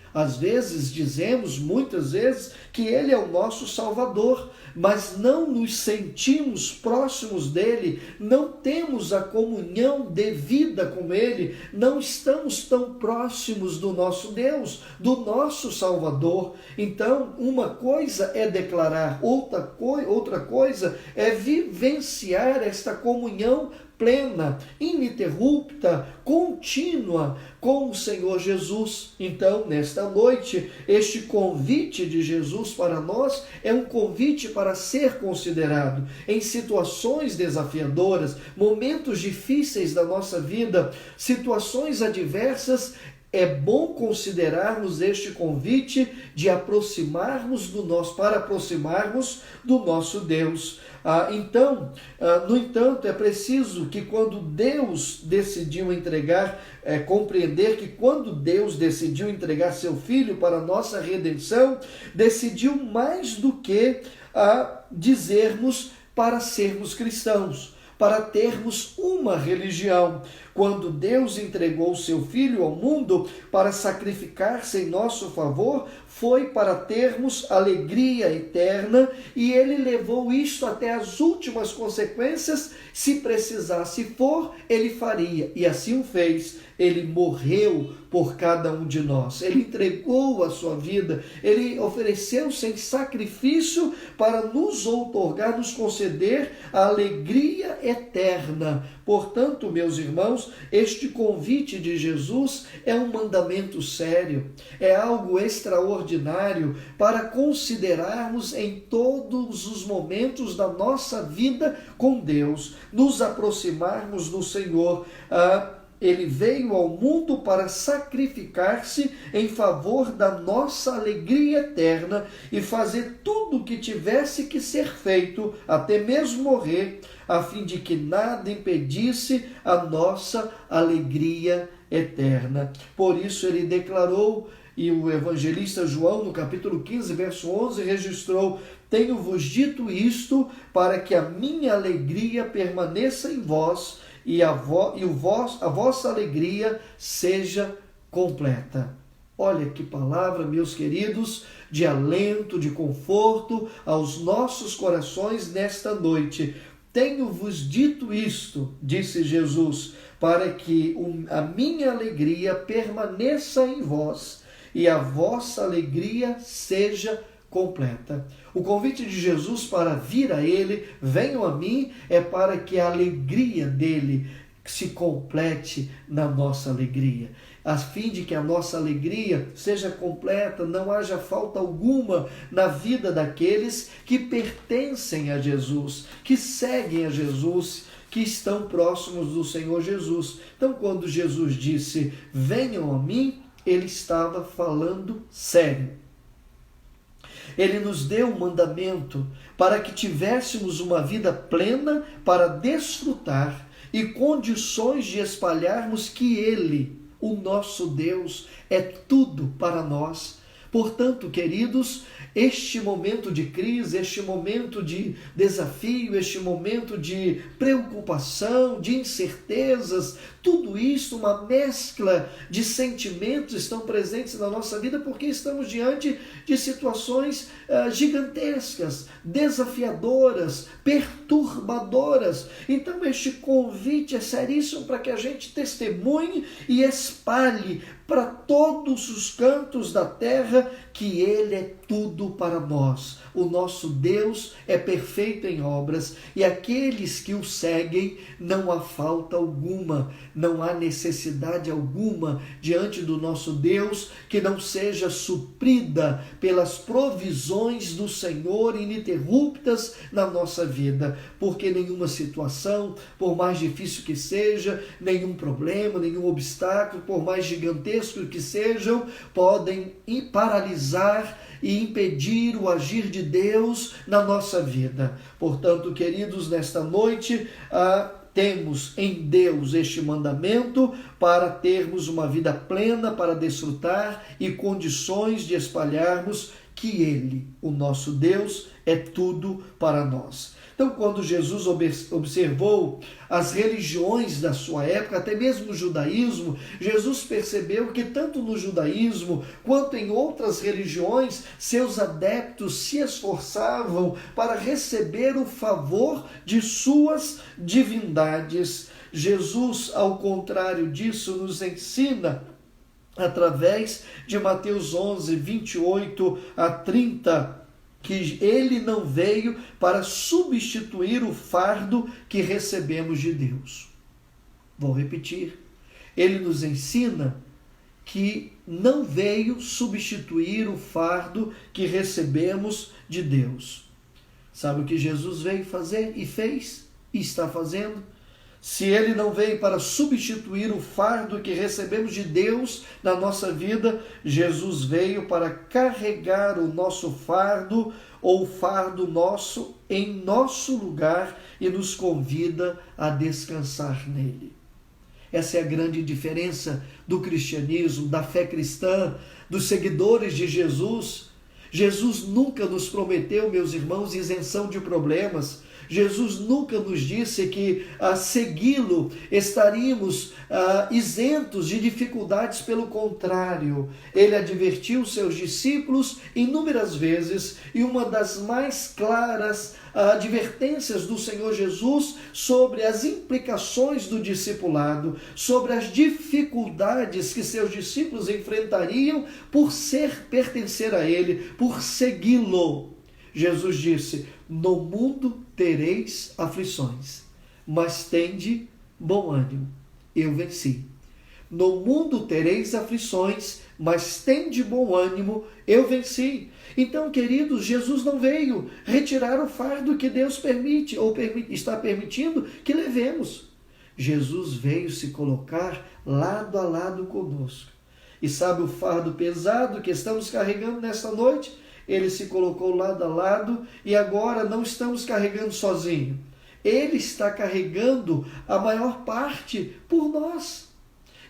dizemos, muitas vezes, que ele é o nosso Salvador, mas não nos sentimos próximos dele, não temos a comunhão devida com ele, não estamos tão próximos do nosso Deus, do nosso Salvador. Então, uma coisa é declarar, outra coisa é vivenciar esta comunhão plena, ininterrupta, contínua com o Senhor Jesus. Então, nesta noite, este convite de Jesus para nós é um convite para ser considerado em situações desafiadoras, momentos difíceis da nossa vida, situações adversas. É bom considerarmos este convite de para aproximarmos do nosso Deus. No entanto, é preciso que quando Deus decidiu compreender que quando Deus decidiu entregar seu Filho para a nossa redenção, decidiu mais do que dizermos para sermos cristãos, para termos uma religião. Quando Deus entregou seu Filho ao mundo para sacrificar-se em nosso favor, foi para termos alegria eterna, e ele levou isto até as últimas consequências. Se precisasse for, ele faria, e assim o fez. Ele morreu por cada um de nós, ele entregou a sua vida, ele ofereceu-se em sacrifício para nos outorgar, nos conceder a alegria eterna. Portanto, meus irmãos, este convite de Jesus é um mandamento sério, é algo extraordinário para considerarmos em todos os momentos da nossa vida com Deus, nos aproximarmos do Senhor. Ele veio ao mundo para sacrificar-se em favor da nossa alegria eterna e fazer tudo o que tivesse que ser feito, até mesmo morrer, a fim de que nada impedisse a nossa alegria eterna. Por isso ele declarou, e o evangelista João, no capítulo 15, verso 11, registrou: tenho-vos dito isto para que a minha alegria permaneça em vós e a vossa alegria seja completa. Olha que palavra, meus queridos, de alento, de conforto aos nossos corações nesta noite. Tenho-vos dito isto, disse Jesus, para que a minha alegria permaneça em vós e a vossa alegria seja completa. O convite de Jesus para vir a ele, venham a mim, é para que a alegria dele se complete na nossa alegria, a fim de que a nossa alegria seja completa, não haja falta alguma na vida daqueles que pertencem a Jesus, que seguem a Jesus, que estão próximos do Senhor Jesus. Então, quando Jesus disse, venham a mim, ele estava falando sério. Ele nos deu um mandamento para que tivéssemos uma vida plena para desfrutar e condições de espalharmos que Ele, o nosso Deus, é tudo para nós. Portanto, queridos, este momento de crise, este momento de desafio, este momento de preocupação, de incertezas, tudo isso, uma mescla de sentimentos estão presentes na nossa vida porque estamos diante de situações gigantescas, desafiadoras, perturbadoras. Então este convite é seríssimo para que a gente testemunhe e espalhe para todos os cantos da terra que Ele é tudo para nós. O nosso Deus é perfeito em obras e aqueles que o seguem não há falta alguma, não há necessidade alguma diante do nosso Deus que não seja suprida pelas provisões do Senhor ininterruptas na nossa vida, porque nenhuma situação, por mais difícil que seja, nenhum problema, nenhum obstáculo, por mais gigantesco que sejam, podem paralisar e impedir o agir de Deus na nossa vida. Portanto, queridos, nesta noite, temos em Deus este mandamento para termos uma vida plena, para desfrutar e condições de espalharmos que Ele, o nosso Deus, é tudo para nós. Então, quando Jesus observou as religiões da sua época, até mesmo o judaísmo, Jesus percebeu que tanto no judaísmo quanto em outras religiões, seus adeptos se esforçavam para receber o favor de suas divindades. Jesus, ao contrário disso, nos ensina através de Mateus 11, 28 a 30, que ele não veio para substituir o fardo que recebemos de Deus. Vou repetir. Ele nos ensina que não veio substituir o fardo que recebemos de Deus. Sabe o que Jesus veio fazer e fez e está fazendo? Se ele não veio para substituir o fardo que recebemos de Deus na nossa vida, Jesus veio para carregar o nosso fardo ou o fardo nosso em nosso lugar e nos convida a descansar nele. Essa é a grande diferença do cristianismo, da fé cristã, dos seguidores de Jesus. Jesus nunca nos prometeu, meus irmãos, isenção de problemas. Jesus nunca nos disse que a segui-lo estaríamos isentos de dificuldades, pelo contrário. Ele advertiu seus discípulos inúmeras vezes, e uma das mais claras advertências do Senhor Jesus sobre as implicações do discipulado, sobre as dificuldades que seus discípulos enfrentariam por pertencer a ele, por segui-lo. Jesus disse: no mundo tereis aflições, mas tende bom ânimo, eu venci. No mundo tereis aflições, mas tende bom ânimo, eu venci. Então, queridos, Jesus não veio retirar o fardo que Deus permite ou está permitindo que levemos. Jesus veio se colocar lado a lado conosco. E sabe o fardo pesado que estamos carregando nesta noite? Ele se colocou lado a lado e agora não estamos carregando sozinho. Ele está carregando a maior parte por nós.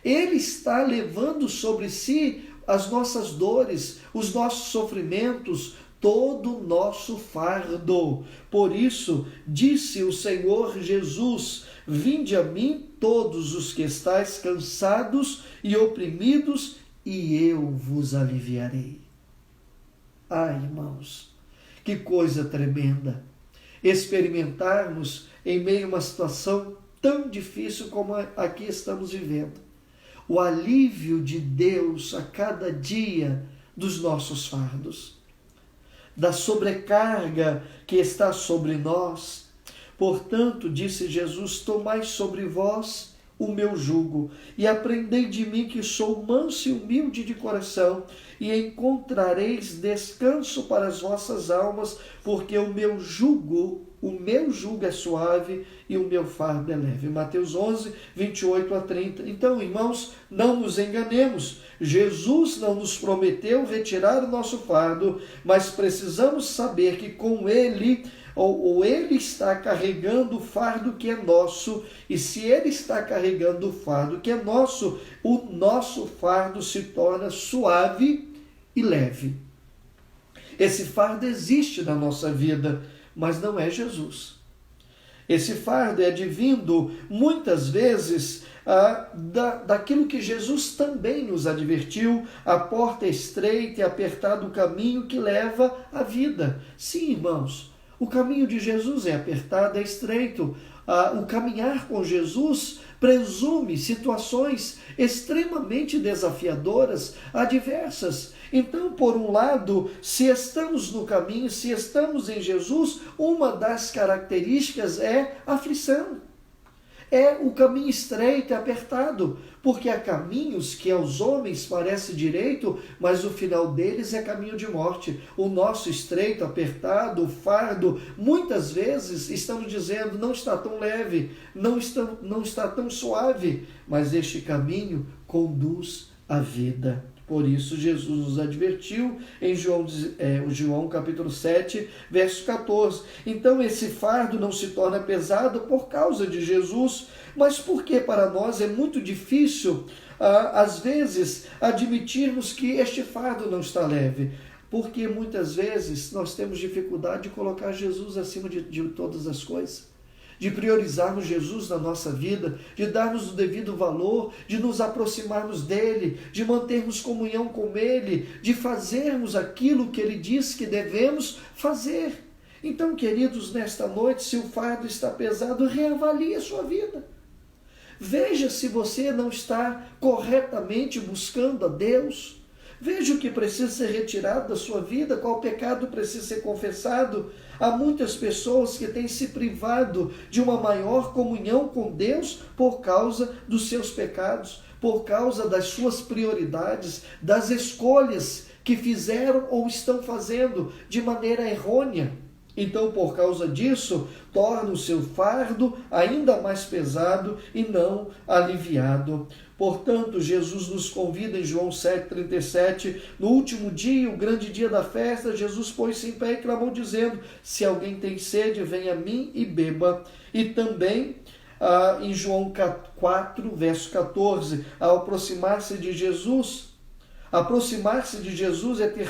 Ele está levando sobre si as nossas dores, os nossos sofrimentos, todo o nosso fardo. Por isso, disse o Senhor Jesus: vinde a mim todos os que estáis cansados e oprimidos, e eu vos aliviarei. Ai, irmãos, que coisa tremenda experimentarmos em meio a uma situação tão difícil como a que estamos vivendo. O alívio de Deus a cada dia dos nossos fardos, da sobrecarga que está sobre nós. Portanto, disse Jesus: tomai sobre vós o meu jugo, e aprendei de mim, que sou manso e humilde de coração, e encontrareis descanso para as vossas almas, porque o meu jugo é suave e o meu fardo é leve. Mateus 11, 28 a 30. Então, irmãos, não nos enganemos. Jesus não nos prometeu retirar o nosso fardo, mas precisamos saber que com Ele, ou Ele está carregando o fardo que é nosso, e se Ele está carregando o fardo que é nosso, o nosso fardo se torna suave e leve. Esse fardo existe na nossa vida, mas não é Jesus. Esse fardo é advindo muitas vezes daquilo que Jesus também nos advertiu: a porta é estreita e apertado o caminho que leva à vida. Sim, irmãos, o caminho de Jesus é apertado, é estreito. O caminhar com Jesus presume situações extremamente desafiadoras, adversas. Então, por um lado, se estamos no caminho, se estamos em Jesus, uma das características é aflição. É o caminho estreito e apertado, porque há caminhos que aos homens parece direito, mas o final deles é caminho de morte. O nosso estreito, apertado, o fardo, muitas vezes estamos dizendo: não está tão leve, não está tão suave, mas este caminho conduz à vida. Por isso, Jesus nos advertiu em João capítulo 7, verso 14. Então, esse fardo não se torna pesado por causa de Jesus, mas porque para nós é muito difícil, às vezes, admitirmos que este fardo não está leve. Porque muitas vezes nós temos dificuldade de colocar Jesus acima de todas as coisas, de priorizarmos Jesus na nossa vida, de darmos o devido valor, de nos aproximarmos dele, de mantermos comunhão com ele, de fazermos aquilo que ele diz que devemos fazer. Então, queridos, nesta noite, se o fardo está pesado, reavalie a sua vida. Veja se você não está corretamente buscando a Deus. Veja o que precisa ser retirado da sua vida, qual pecado precisa ser confessado. Há muitas pessoas que têm se privado de uma maior comunhão com Deus por causa dos seus pecados, por causa das suas prioridades, das escolhas que fizeram ou estão fazendo de maneira errônea. Então, por causa disso, torna o seu fardo ainda mais pesado e não aliviado. Portanto, Jesus nos convida em João 7,37, no último dia, o grande dia da festa, Jesus pôs-se em pé e clamou dizendo: se alguém tem sede, venha a mim e beba. E também em João 4, verso 14, ao aproximar-se de Jesus é ter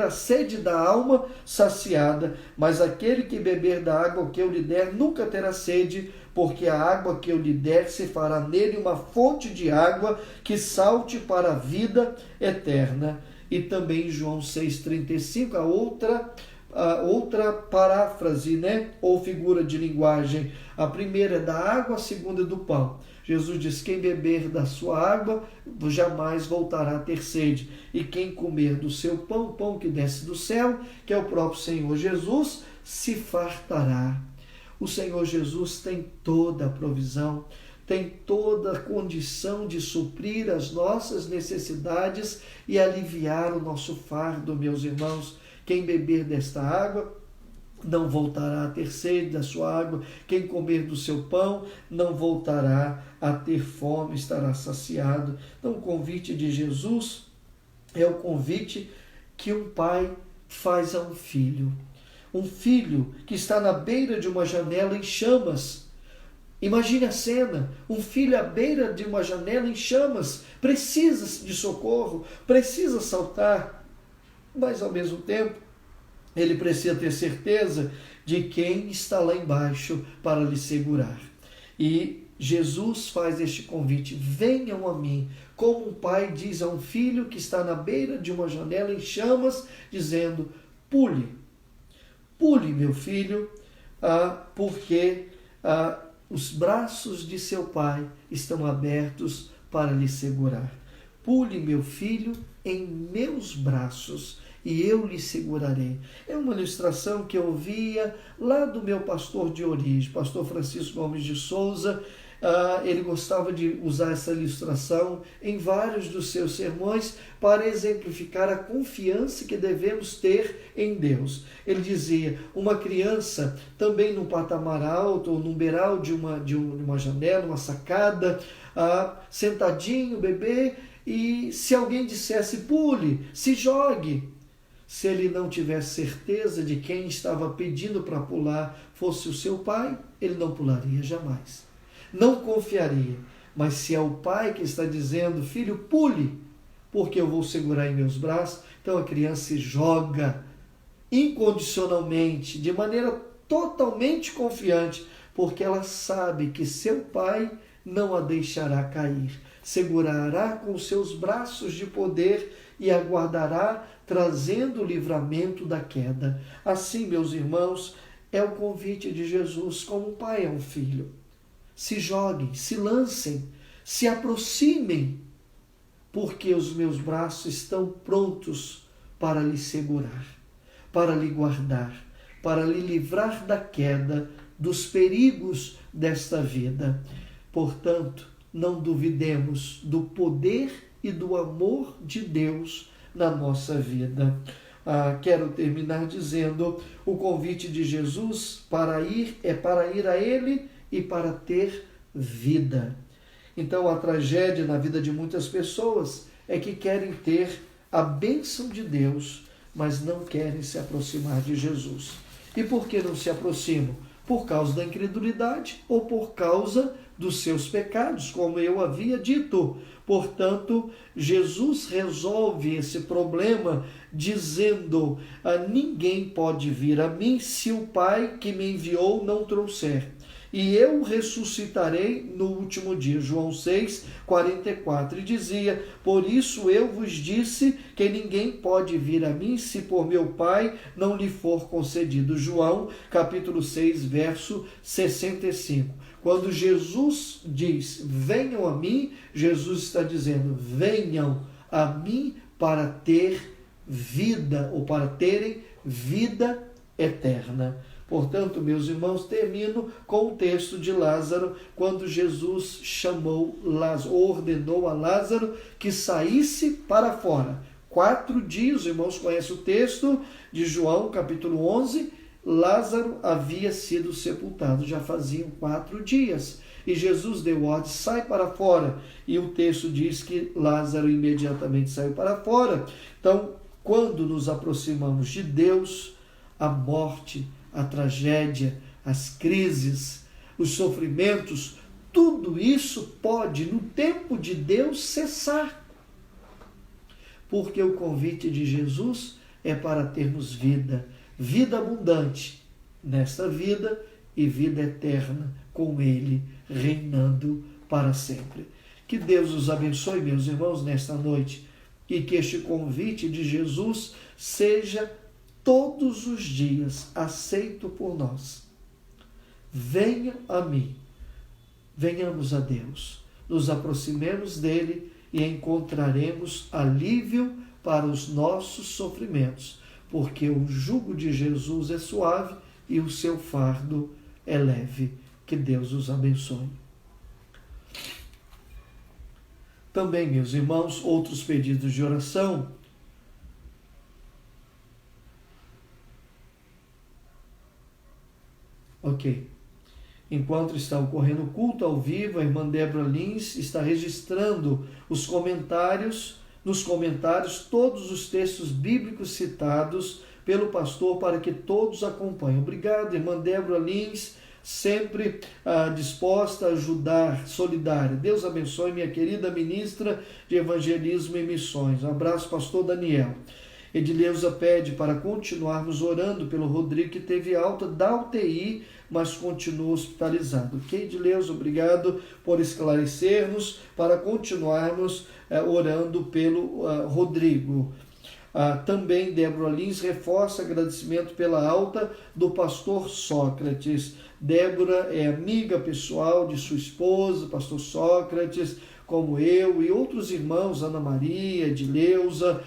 a sede da alma saciada, mas aquele que beber da água que eu lhe der nunca terá sede, porque a água que eu lhe der se fará nele uma fonte de água que salte para a vida eterna. E também João 6,35, a outra paráfrase, ou figura de linguagem. A primeira é da água, a segunda é do pão. Jesus diz: quem beber da sua água jamais voltará a ter sede, e quem comer do seu pão, o pão que desce do céu, que é o próprio Senhor Jesus, se fartará. O Senhor Jesus tem toda a provisão, tem toda a condição de suprir as nossas necessidades e aliviar o nosso fardo, meus irmãos. Quem beber desta água não voltará a ter sede da sua água. Quem comer do seu pão não voltará a ter fome, estará saciado. Então, o convite de Jesus é o convite que um pai faz a um filho. Um filho que está na beira de uma janela em chamas. Imagine a cena, um filho à beira de uma janela em chamas, precisa de socorro, precisa saltar, mas ao mesmo tempo ele precisa ter certeza de quem está lá embaixo para lhe segurar. E Jesus faz este convite: venham a mim, como um pai diz a um filho que está na beira de uma janela em chamas, dizendo: pule, meu filho, porque os braços de seu pai estão abertos para lhe segurar. Pule, meu filho, em meus braços, e eu lhe segurarei. É uma ilustração que eu ouvia lá do meu pastor de origem, pastor Francisco Gomes de Souza. Ele gostava de usar essa ilustração em vários dos seus sermões para exemplificar a confiança que devemos ter em Deus. Ele dizia: uma criança também num patamar alto ou num beiral de uma janela, uma sacada, sentadinho, bebê, e se alguém dissesse: pule, se jogue, se ele não tivesse certeza de quem estava pedindo para pular fosse o seu pai, ele não pularia jamais. Não confiaria. Mas se é o pai que está dizendo: filho, pule, porque eu vou segurar em meus braços, então a criança se joga incondicionalmente, de maneira totalmente confiante, porque ela sabe que seu pai não a deixará cair, segurará com seus braços de poder e aguardará, trazendo o livramento da queda. Assim, meus irmãos, é o convite de Jesus como um pai a um filho. Se joguem, se lancem, se aproximem, porque os meus braços estão prontos para lhe segurar, para lhe guardar, para lhe livrar da queda, dos perigos desta vida. Portanto, não duvidemos do poder e do amor de Deus na nossa vida. Quero terminar dizendo: o convite de Jesus para ir é para ir a Ele e para ter vida. Então a tragédia na vida de muitas pessoas é que querem ter a bênção de Deus, mas não querem se aproximar de Jesus. E por que não se aproximam? Por causa da incredulidade ou por causa dos seus pecados, como eu havia dito. Portanto, Jesus resolve esse problema dizendo: ninguém pode vir a mim se o Pai que me enviou não trouxer. E eu ressuscitarei no último dia. João 6, 44. E dizia: por isso eu vos disse que ninguém pode vir a mim se por meu Pai não lhe for concedido. João capítulo 6, verso 65. Quando Jesus diz: venham a mim, Jesus está dizendo: venham a mim para ter vida, ou para terem vida eterna. Portanto, meus irmãos, termino com o texto de Lázaro, quando Jesus chamou Lázaro, ordenou a Lázaro que saísse para fora. 4 dias, os irmãos conhecem o texto de João, capítulo 11, Lázaro havia sido sepultado, já faziam 4 dias. E Jesus deu ordem: sai para fora. E o texto diz que Lázaro imediatamente saiu para fora. Então, quando nos aproximamos de Deus, a morte, a tragédia, as crises, os sofrimentos, tudo isso pode, no tempo de Deus, cessar. Porque o convite de Jesus é para termos vida, vida abundante nesta vida e vida eterna com Ele, reinando para sempre. Que Deus os abençoe, meus irmãos, nesta noite, e que este convite de Jesus seja todos os dias aceito por nós. Venham a mim, venhamos a Deus, nos aproximemos dele e encontraremos alívio para os nossos sofrimentos, porque o jugo de Jesus é suave e o seu fardo é leve. Que Deus os abençoe. Também, meus irmãos, outros pedidos de oração. Ok. Enquanto está ocorrendo o culto ao vivo, a irmã Débora Lins está registrando os comentários, nos comentários, todos os textos bíblicos citados pelo pastor para que todos acompanhem. Obrigado, irmã Débora Lins, sempre disposta a ajudar, solidária. Deus abençoe minha querida ministra de Evangelismo e Missões. Um abraço, pastor Daniel. Edileuza pede para continuarmos orando pelo Rodrigo, que teve alta da UTI, mas continua hospitalizado. Ok, Edileuza, obrigado por esclarecermos, para continuarmos orando pelo Rodrigo. Também Débora Lins reforça agradecimento pela alta do pastor Sócrates. Débora é amiga pessoal de sua esposa, pastor Sócrates, como eu e outros irmãos, Ana Maria, Edileuza,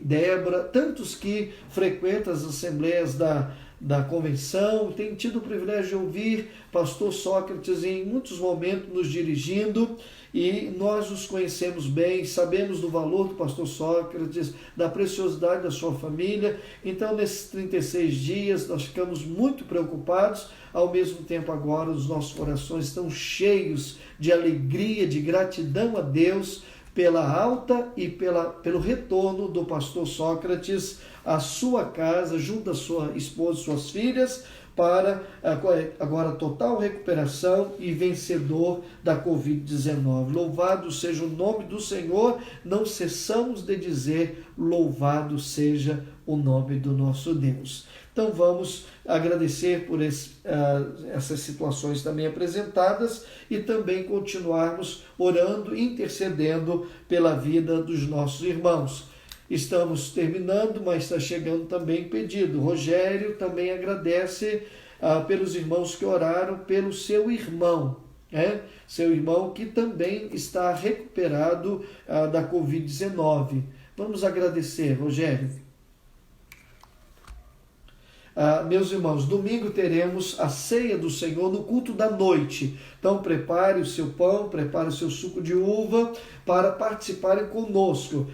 Débora, tantos que frequentam as assembleias da convenção, tem tido o privilégio de ouvir pastor Sócrates em muitos momentos nos dirigindo, e nós os conhecemos bem, sabemos do valor do pastor Sócrates, da preciosidade da sua família. Então, nesses 36 dias, nós ficamos muito preocupados. Ao mesmo tempo, agora, os nossos corações estão cheios de alegria, de gratidão a Deus pela alta e pelo retorno do pastor Sócrates à sua casa, junto à sua esposa e suas filhas, para agora total recuperação e vencedor da Covid-19. Louvado seja o nome do Senhor, não cessamos de dizer: louvado seja o nome do nosso Deus. Então vamos agradecer por essas situações também apresentadas e também continuarmos orando, intercedendo pela vida dos nossos irmãos. Estamos terminando, mas está chegando também pedido. Rogério também agradece pelos irmãos que oraram pelo seu irmão, seu irmão que também está recuperado da Covid-19. Vamos agradecer, Rogério. Meus irmãos, domingo teremos a ceia do Senhor no culto da noite. Então prepare o seu pão, prepare o seu suco de uva para participarem conosco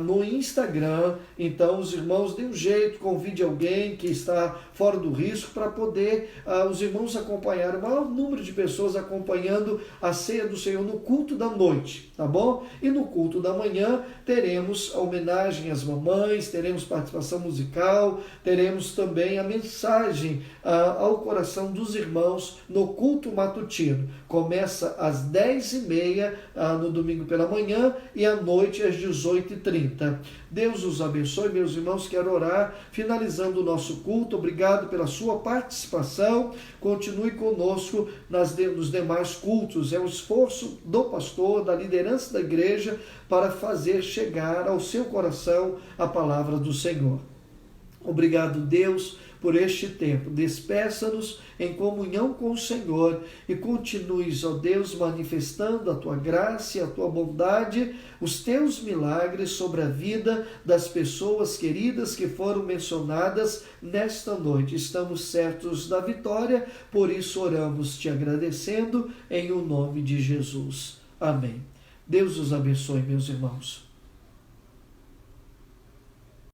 no Instagram. Então os irmãos deem um jeito, convide alguém que está fora do risco para poder os irmãos acompanhar, o maior número de pessoas acompanhando a ceia do Senhor no culto da noite, tá bom? E no culto da manhã teremos a homenagem às mamães, teremos participação musical, teremos também a mensagem ao coração dos irmãos no culto matutino. Começa às 10h30 no domingo pela manhã e à noite às 18h30. Deus os abençoe, meus irmãos. Quero orar, finalizando o nosso culto. Obrigado pela sua participação. Continue conosco nos demais cultos. É um esforço do pastor, da liderança da igreja, para fazer chegar ao seu coração a palavra do Senhor. Obrigado, Deus, por este tempo. Despeça-nos em comunhão com o Senhor e continues, ó Deus, manifestando a tua graça e a tua bondade, os teus milagres sobre a vida das pessoas queridas que foram mencionadas nesta noite. Estamos certos da vitória, por isso oramos te agradecendo em o nome de Jesus. Amém. Deus os abençoe, meus irmãos.